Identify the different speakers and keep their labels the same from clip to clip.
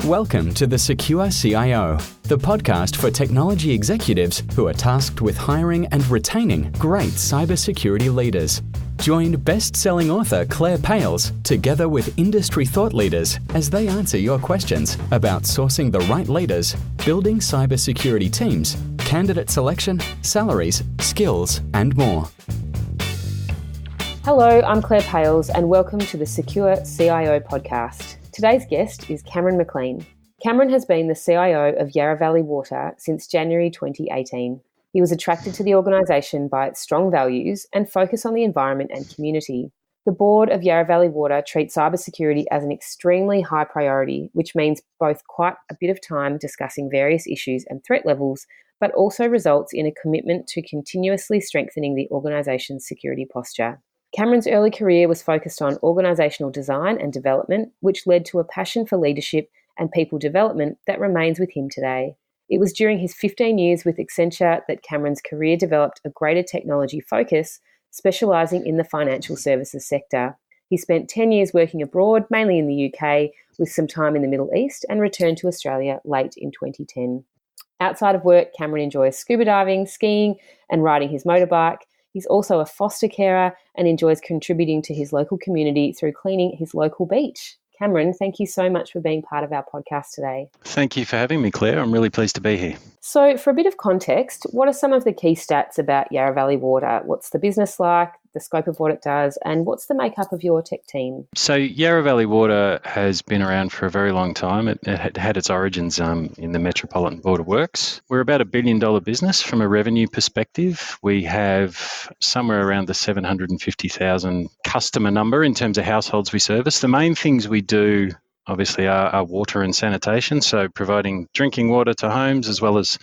Speaker 1: Welcome to the Secure CIO, the podcast for technology executives who are tasked with hiring and retaining great cybersecurity leaders. Join best-selling author Claire Pales together with industry thought leaders as they answer your questions about sourcing the right leaders, building cybersecurity teams, candidate selection, salaries, skills, and more.
Speaker 2: Hello, I'm Claire Pales and welcome to the Secure CIO podcast. Today's guest is Cameron McLean. Cameron has been the CIO of Yarra Valley Water since January 2018. He was attracted to the organisation by its strong values and focus on the environment and community. The board of Yarra Valley Water treats cybersecurity as an extremely high priority, which means both quite a bit of time discussing various issues and threat levels, but also results in a commitment to continuously strengthening the organisation's security posture. Cameron's early career was focused on organisational design and development, which led to a passion for leadership and people development that remains with him today. It was during his 15 years with Accenture that Cameron's career developed a greater technology focus, specialising in the financial services sector. He spent 10 years working abroad, mainly in the UK, with some time in the Middle East, and returned to Australia late in 2010. Outside of work, Cameron enjoys scuba diving, skiing, and riding his motorbike. He's also a foster carer and enjoys contributing to his local community through cleaning his local beach. Cameron, thank you so much for being part of our podcast today.
Speaker 3: Thank you for having me, Claire. I'm really pleased to be here.
Speaker 2: So for a bit of context, what are some of the key stats about Yarra Valley Water? What's the business like, the scope of what it does, and what's the makeup of your tech team?
Speaker 3: So Yarra Valley Water has been around for a very long time. It had its origins in the Metropolitan Board of Works. We're about $1 billion business from a revenue perspective. We have somewhere around the 750,000 customer number in terms of households we service. The main things we do obviously are water and sanitation, so providing drinking water to homes as well as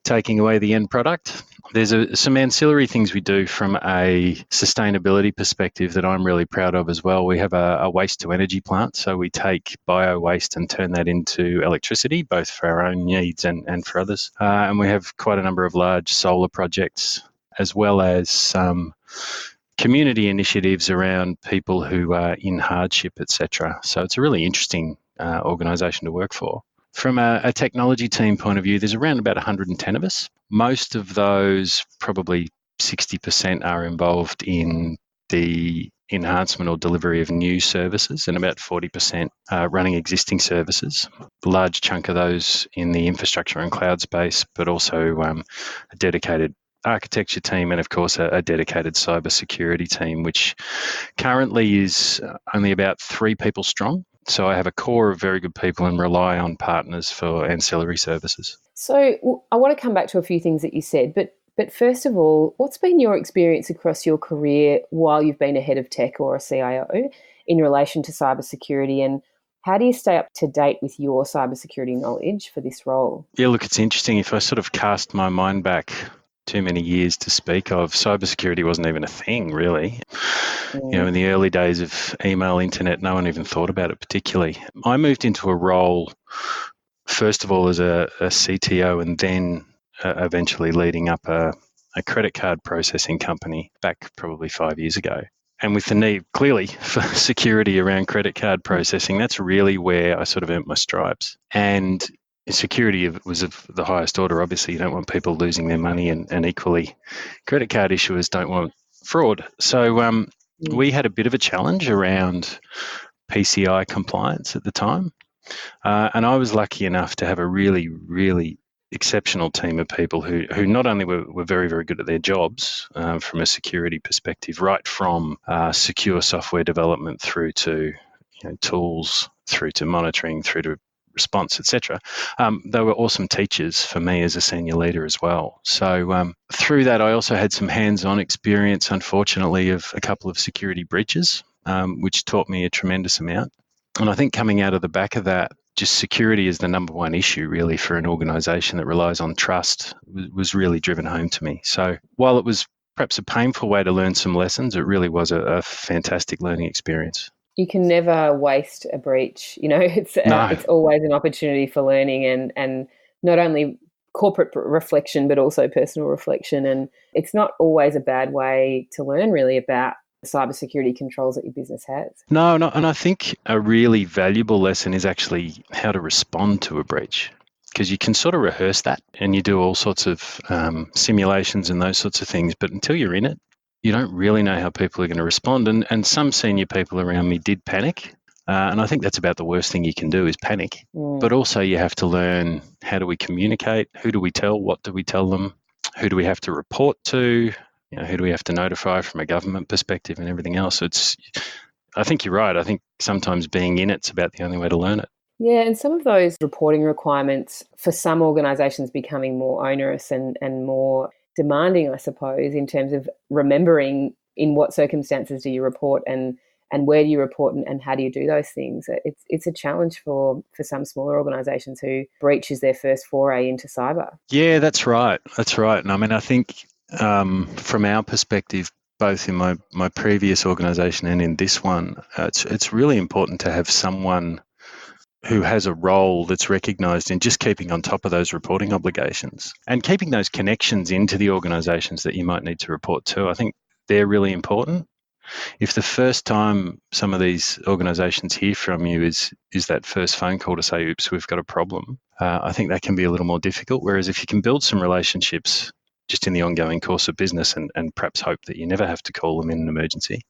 Speaker 3: taking away the end product. There's some ancillary things we do from a sustainability perspective that I'm really proud of as well. We have a waste-to-energy plant, so we take bio-waste and turn that into electricity, both for our own needs and for others. And we have quite a number of large solar projects, as well as some community initiatives around people who are in hardship, etc. So it's a really interesting organisation to work for. From a technology team point of view, there's around about 110 of us. Most of those, probably 60%, are involved in the enhancement or delivery of new services, and about 40% running existing services. A large chunk of those in the infrastructure and cloud space, but also a dedicated architecture team and, of course, a dedicated cybersecurity team, which currently is only about 3 people strong. So I have a core of very good people and rely on partners for ancillary services.
Speaker 2: So I want to come back to a few things that you said, but first of all, what's been your experience across your career while you've been a head of tech or a CIO in relation to cybersecurity, and how do you stay up to date with your cybersecurity knowledge for this role?
Speaker 3: Yeah, look, it's interesting. If I sort of cast my mind back too many years to speak of, cybersecurity wasn't even a thing, really. In the early days of email, internet, no one even thought about it particularly. I moved into a role, first of all, as a CTO, and then eventually leading up a credit card processing company back probably 5 years ago. And with the need, clearly, for security around credit card processing, that's really where I sort of earned my stripes. And security was of the highest order. Obviously, you don't want people losing their money, and equally, credit card issuers don't want fraud. So we had a bit of a challenge around PCI compliance at the time. And I was lucky enough to have a really, really exceptional team of people who not only were very, very good at their jobs from a security perspective, right from secure software development through to tools, through to monitoring, through to response, etc. They were awesome teachers for me as a senior leader as well. So through that, I also had some hands-on experience, unfortunately, of a couple of security breaches, which taught me a tremendous amount. And I think coming out of the back of that, just security is the number one issue, really, for an organisation that relies on trust, was really driven home to me. So while it was perhaps a painful way to learn some lessons, it really was a fantastic learning experience.
Speaker 2: You can never waste a breach. It's always an opportunity for learning and not only corporate reflection, but also personal reflection. And it's not always a bad way to learn really about cybersecurity controls that your business has.
Speaker 3: No, and I think a really valuable lesson is actually how to respond to a breach. Because you can sort of rehearse that and you do all sorts of simulations and those sorts of things. But until you're in it, you don't really know how people are going to respond. And some senior people around me did panic. And I think that's about the worst thing you can do is panic. But also you have to learn, how do we communicate? Who do we tell? What do we tell them? Who do we have to report to? Who do we have to notify from a government perspective and everything else? I think you're right. I think sometimes being in it's about the only way to learn it.
Speaker 2: Yeah, and some of those reporting requirements for some organisations becoming more onerous and more demanding, I suppose, in terms of remembering in what circumstances do you report and where do you report and how do you do those things. It's a challenge for some smaller organisations who breach is their first foray into cyber.
Speaker 3: Yeah, that's right. And I mean, I think from our perspective, both in my previous organisation and in this one, it's really important to have someone who has a role that's recognised in just keeping on top of those reporting obligations and keeping those connections into the organisations that you might need to report to. I think they're really important. If the first time some of these organisations hear from you is that first phone call to say, oops, we've got a problem, I think that can be a little more difficult. Whereas if you can build some relationships just in the ongoing course of business and perhaps hope that you never have to call them in an emergency,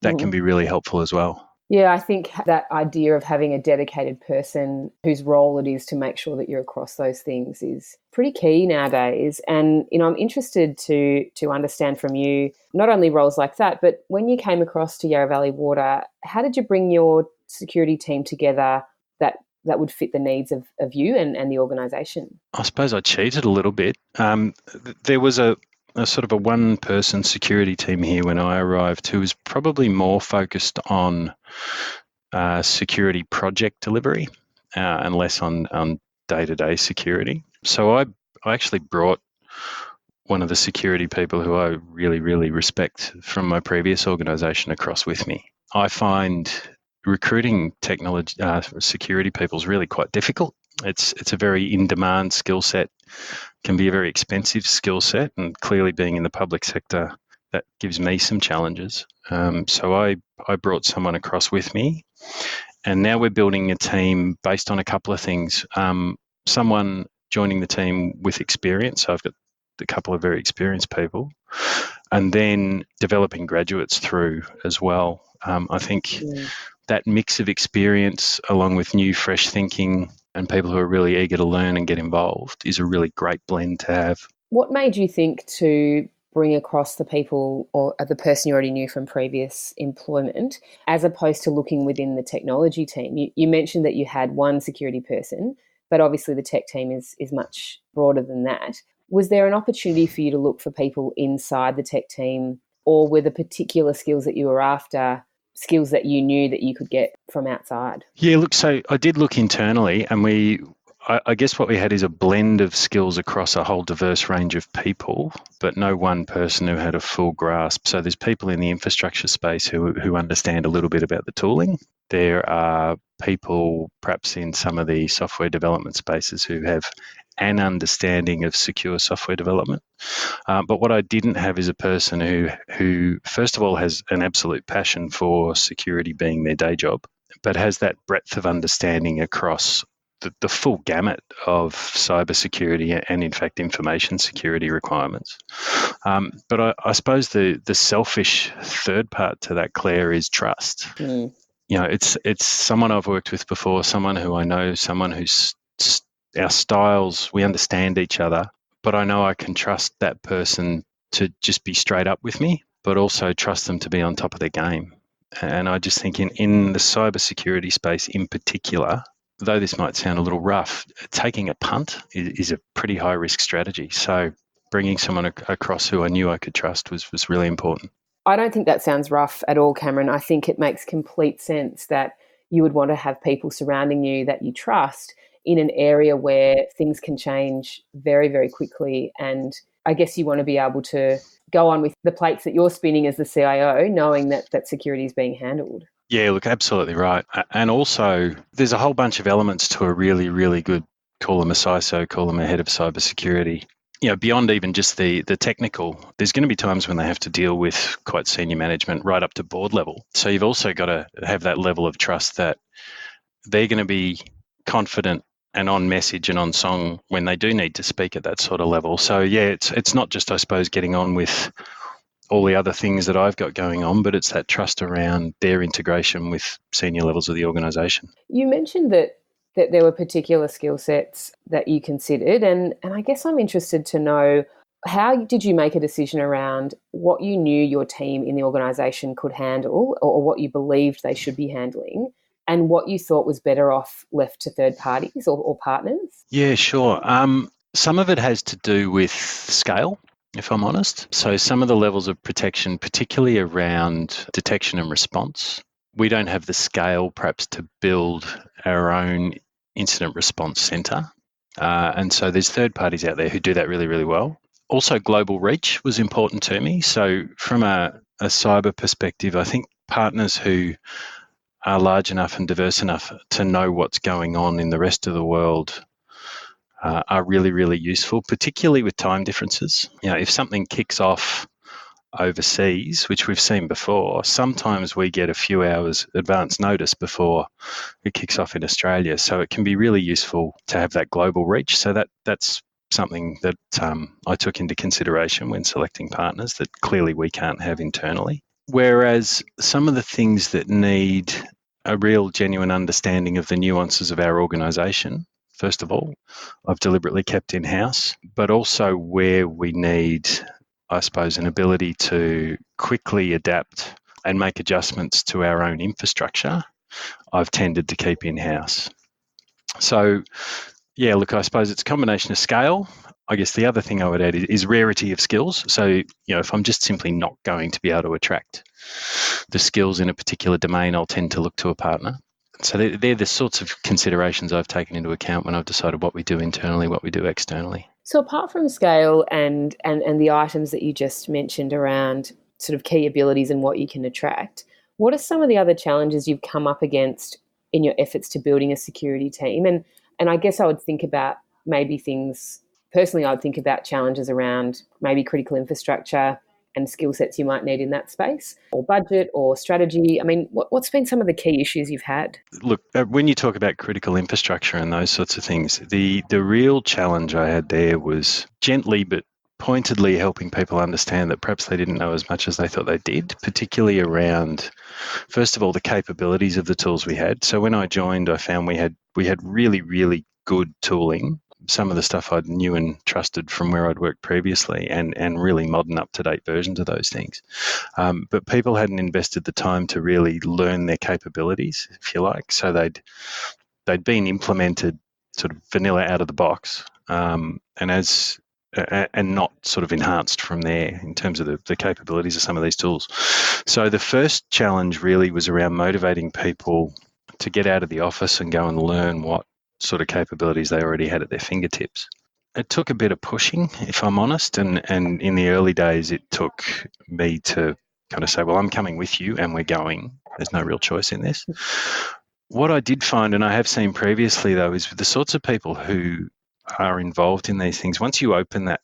Speaker 3: that can be really helpful as well.
Speaker 2: Yeah, I think that idea of having a dedicated person whose role it is to make sure that you're across those things is pretty key nowadays. And, I'm interested to understand from you, not only roles like that, but when you came across to Yarra Valley Water, how did you bring your security team together that would fit the needs of you and the organisation?
Speaker 3: I suppose I cheated a little bit. There was a sort of a one-person security team here when I arrived who was probably more focused on security project delivery and less on day-to-day security. So I actually brought one of the security people who I really, really respect from my previous organisation across with me. I find recruiting technology security people is really quite difficult. It's a very in-demand skill set, can be a very expensive skill set, and clearly being in the public sector, that gives me some challenges. So I brought someone across with me, and now we're building a team based on a couple of things. Someone joining the team with experience, so I've got a couple of very experienced people, and then developing graduates through as well. I think that mix of experience along with new, fresh thinking and people who are really eager to learn and get involved is a really great blend to have.
Speaker 2: What made you think to bring across the people or the person you already knew from previous employment as opposed to looking within the technology team? You mentioned that you had one security person, but obviously the tech team is much broader than that. Was there an opportunity for you to look for people inside the tech team, or were the particular skills that you were after skills that you knew that you could get from outside?
Speaker 3: Yeah, look, so I did look internally, and I guess what we had is a blend of skills across a whole diverse range of people, but no one person who had a full grasp. So there's people in the infrastructure space who understand a little bit about the tooling. There are people perhaps in some of the software development spaces who have an understanding of secure software development. But what I didn't have is a person who, first of all, has an absolute passion for security being their day job, but has that breadth of understanding across the full gamut of cybersecurity and, in fact, information security requirements. But I suppose the selfish third part to that, Claire, is trust. It's someone I've worked with before, someone who I know, someone who's our styles, we understand each other, but I know I can trust that person to just be straight up with me, but also trust them to be on top of their game. And I just think in the cybersecurity space in particular, though this might sound a little rough, taking a punt is a pretty high-risk strategy. So bringing someone across who I knew I could trust was really important.
Speaker 2: I don't think that sounds rough at all, Cameron. I think it makes complete sense that you would want to have people surrounding you that you trust in an area where things can change very, very quickly. And I guess you want to be able to go on with the plates that you're spinning as the CIO, knowing that security is being handled.
Speaker 3: Yeah, look, absolutely right. And also, there's a whole bunch of elements to a really, really good, call them a CISO, call them a head of cybersecurity. beyond even just the technical, there's going to be times when they have to deal with quite senior management right up to board level. So you've also got to have that level of trust that they're going to be confident and on message and on song when they do need to speak at that sort of level. So it's not just, I suppose, getting on with all the other things that I've got going on, but it's that trust around their integration with senior levels of the organisation.
Speaker 2: You mentioned that there were particular skill sets that you considered, and I guess I'm interested to know, how did you make a decision around what you knew your team in the organisation could handle, or what you believed they should be handling, and what you thought was better off left to third parties or partners?
Speaker 3: Yeah, sure. Some of it has to do with scale, if I'm honest. So some of the levels of protection, particularly around detection and response, we don't have the scale perhaps to build our own incident response centre. And so there's third parties out there who do that really, really well. Also, global reach was important to me. So from a cyber perspective, I think partners who are large enough and diverse enough to know what's going on in the rest of the world are really, really useful, particularly with time differences. If something kicks off overseas, which we've seen before, sometimes we get a few hours advance notice before it kicks off in Australia. So it can be really useful to have that global reach. So that's something that I took into consideration when selecting partners that clearly we can't have internally. Whereas some of the things that need a real genuine understanding of the nuances of our organisation, first of all, I've deliberately kept in-house, but also where we need, I suppose, an ability to quickly adapt and make adjustments to our own infrastructure, I've tended to keep in-house. So, I suppose it's a combination of scale. I guess the other thing I would add is rarity of skills. So, if I'm just simply not going to be able to attract the skills in a particular domain, I'll tend to look to a partner. So they're the sorts of considerations I've taken into account when I've decided what we do internally, what we do externally.
Speaker 2: So apart from scale and the items that you just mentioned around sort of key abilities and what you can attract, what are some of the other challenges you've come up against in your efforts to building a security team? And I guess I would think about maybe things, personally, I would think about challenges around maybe critical infrastructure and skill sets you might need in that space, or budget or strategy. I mean, what's been some of the key issues you've had?
Speaker 3: Look, when you talk about critical infrastructure and those sorts of things, the real challenge I had there was gently but pointedly helping people understand that perhaps they didn't know as much as they thought they did, particularly around, first of all, the capabilities of the tools we had. So when I joined, I found we had really, really good tooling, some of the stuff I knew and trusted from where I'd worked previously, and really modern, up-to-date versions of those things. But people hadn't invested the time to really learn their capabilities, if you like. So they'd been implemented sort of vanilla out of the box, and not sort of enhanced from there in terms of the capabilities of some of these tools. So the first challenge really was around motivating people to get out of the office and go and learn what sort of capabilities they already had at their fingertips. It took a bit of pushing, if I'm honest, and in the early days it took me to kind of say, well, I'm coming with you and we're going. There's no real choice in this. What I did find, and I have seen previously though, is the sorts of people who are involved in these things, once you open that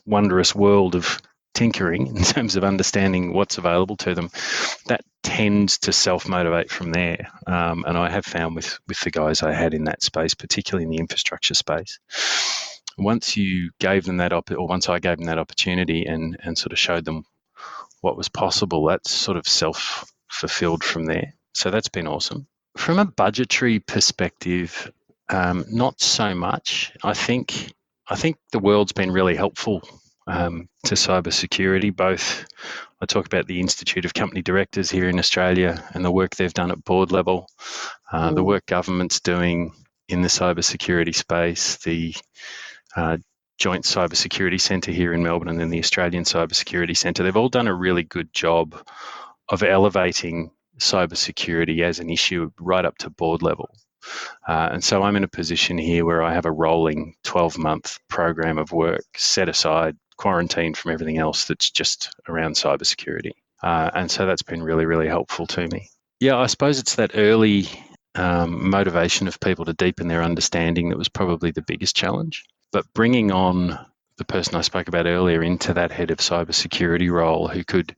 Speaker 3: wondrous world of tinkering in terms of understanding what's available to them, that tends to self-motivate from there. And I have found with the guys I had in that space, particularly in the infrastructure space, once you gave them that once I gave them that opportunity and sort of showed them what was possible, that's sort of self-fulfilled from there. So that's been awesome. From a budgetary perspective, not so much. I think the world's been really helpful to cybersecurity. Both, I talk about the Institute of Company Directors here in Australia and the work they've done at board level, the work government's doing in the cybersecurity space, the Joint Cybersecurity Centre here in Melbourne, and then the Australian Cybersecurity Centre. They've all done a really good job of elevating cybersecurity as an issue right up to board level. And so I'm in a position here where I have a rolling 12-month program of work set aside, quarantined from everything else that's just around cybersecurity. And so that's been really, really helpful to me. Yeah, I suppose it's that early motivation of people to deepen their understanding that was probably the biggest challenge. But bringing on the person I spoke about earlier into that head of cybersecurity role who could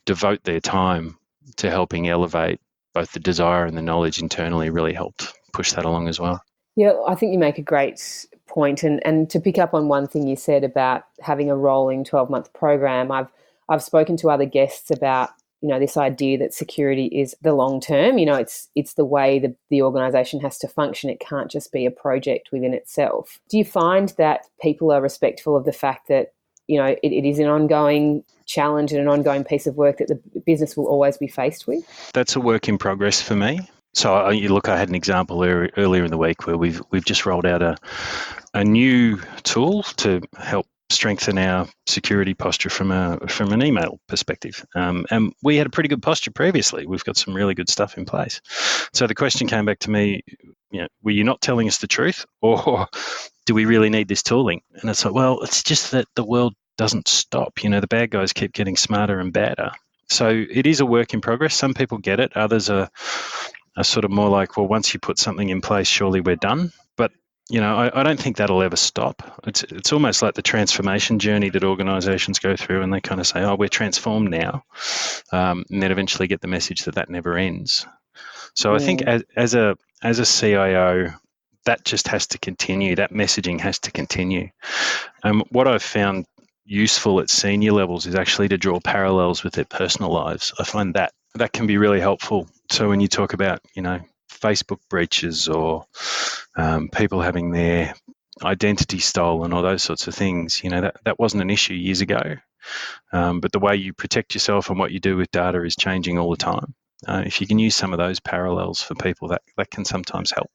Speaker 3: devote their time to helping elevate both the desire and the knowledge internally really helped push that along as well.
Speaker 2: Yeah, I think you make a great point. And to pick up on one thing you said about having a rolling 12-month program, I've spoken to other guests about, this idea that security is the long term. It's the way the organisation has to function. It can't just be a project within itself. Do you find that people are respectful of the fact that, it is an ongoing challenge and an ongoing piece of work that the business will always be faced with?
Speaker 3: That's a work in progress for me. So I had an example earlier in the week where we've just rolled out a new tool to help strengthen our security posture from an email perspective. And we had a pretty good posture previously. We've got some really good stuff in place. So the question came back to me, were you not telling us the truth, or do we really need this tooling? And it's like, well, it's just that the world doesn't stop. The bad guys keep getting smarter and badder. So it is a work in progress. Some people get it. Others are sort of more like, well, once you put something in place, surely we're done. But I don't think that'll ever stop. It's almost like the transformation journey that organisations go through, and they kind of say, "Oh, we're transformed now," and then eventually get the message that never ends. So I think as a CIO, that just has to continue. That messaging has to continue. What I've found useful at senior levels is actually to draw parallels with their personal lives. I find that can be really helpful. So when you talk about, Facebook breaches or people having their identity stolen or those sorts of things, that wasn't an issue years ago. But the way you protect yourself and what you do with data is changing all the time. If you can use some of those parallels for people, that can sometimes help.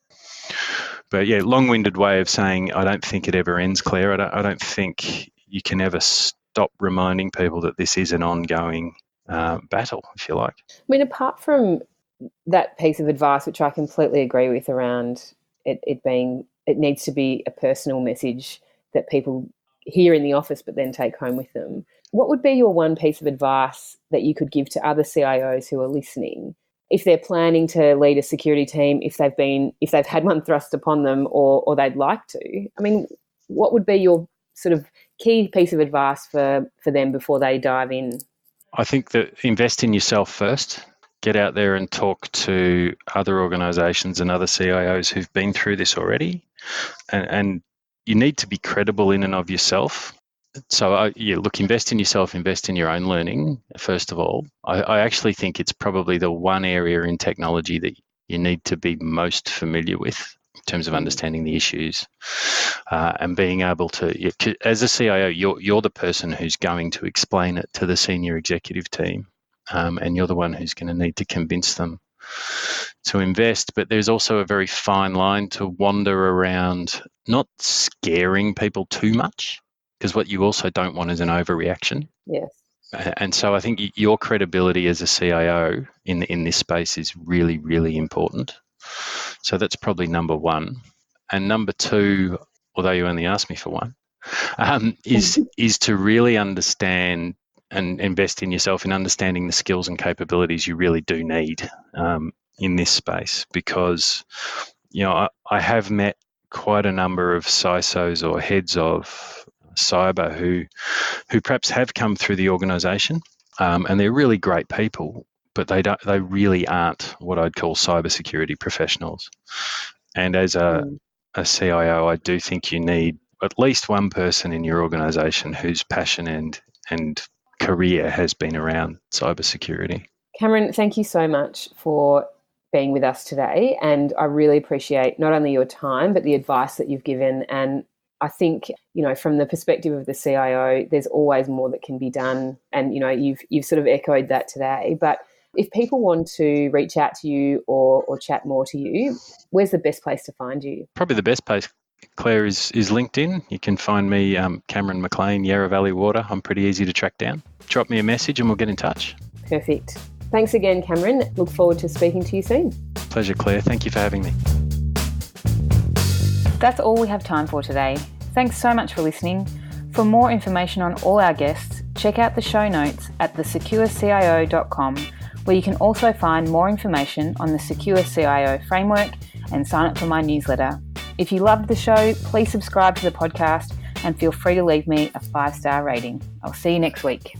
Speaker 3: But yeah, long-winded way of saying I don't think it ever ends, Claire. I don't think you can ever stop reminding people that this is an ongoing battle, if you like.
Speaker 2: I mean, apart from that piece of advice, which I completely agree with around it needs to be a personal message that people hear in the office but then take home with them. What would be your one piece of advice that you could give to other CIOs who are listening if they're planning to lead a security team, if they've had one thrust upon them or they'd like to? I mean, what would be your sort of key piece of advice for them before they dive in?
Speaker 3: I think that invest in yourself first. Get out there and talk to other organisations and other CIOs who've been through this already. And you need to be credible in and of yourself. So, invest in yourself, invest in your own learning, first of all. I actually think it's probably the one area in technology that you need to be most familiar with in terms of understanding the issues and being able to, as a CIO, you're the person who's going to explain it to the senior executive team. And you're the one who's going to need to convince them to invest. But there's also a very fine line to wander around, not scaring people too much, because what you also don't want is an overreaction.
Speaker 2: Yes.
Speaker 3: And so I think your credibility as a CIO in this space is really, really important. So that's probably number one. And number two, although you only asked me for one, is to really understand and invest in yourself in understanding the skills and capabilities you really do need in this space. Because, I have met quite a number of CISOs or heads of cyber who perhaps have come through the organisation and they're really great people, but they really aren't what I'd call cybersecurity professionals. And as a CIO, I do think you need at least one person in your organisation whose passion and career has been around cybersecurity.
Speaker 2: Cameron, thank you so much for being with us today, and I really appreciate not only your time but the advice that you've given. And I think, from the perspective of the CIO, there's always more that can be done, and you've sort of echoed that today. But if people want to reach out to you or chat more to you, where's the best place to find you?
Speaker 3: Probably the best place, Claire, is LinkedIn. You can find me, Cameron McLean, Yarra Valley Water. I'm pretty easy to track down. Drop me a message and we'll get in touch.
Speaker 2: Perfect. Thanks again, Cameron. Look forward to speaking to you soon.
Speaker 3: Pleasure, Claire. Thank you for having me.
Speaker 2: That's all we have time for today. Thanks so much for listening. For more information on all our guests, check out the show notes at thesecurecio.com, where you can also find more information on the Secure CIO framework and sign up for my newsletter. If you loved the show, please subscribe to the podcast
Speaker 4: and feel free to leave me a 5-star rating. I'll see you next week.